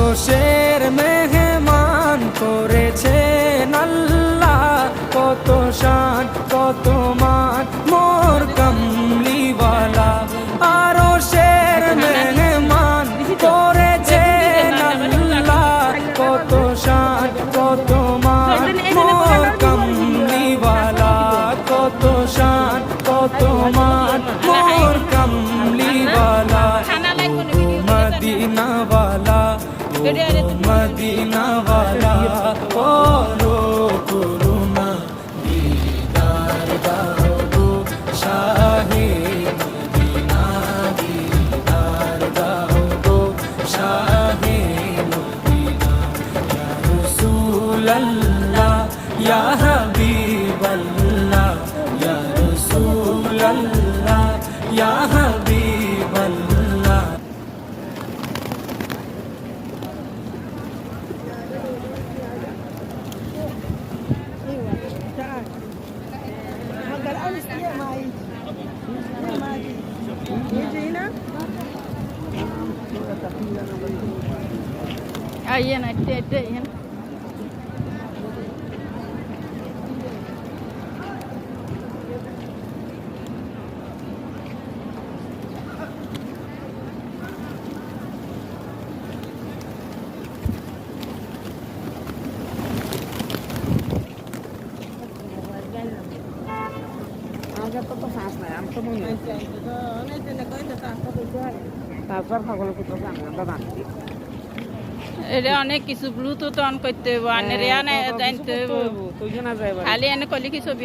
আরশের মেহমান করেছেন আল্লাহ, কত শান কত মান মোর কামলিওয়ালা। আরশের মেহমান করেছেন আল্লাহ, কত শান কত মান মোর কামলিওয়ালা, কত শান কত মান মোর কামলিওয়ালা। মদিনাওয়ালা মদিনাওয়ালা বলো করুণা দিদার দাও গো শাহে মদিনা, দিদার দাও গো শাহে মদিনা। ইয়া রাসূলাল্লাহ ইয়া হাবিবাল্লাহ, ইয়া রাসূলাল্লাহ ইয়া হাবিবাল্লাহ। Ayan, ada yan. এটা অনেক কিছু ব্লুটুথ অন করতে হইব, জানতে হইব, খালি এনে কলি কি ছবি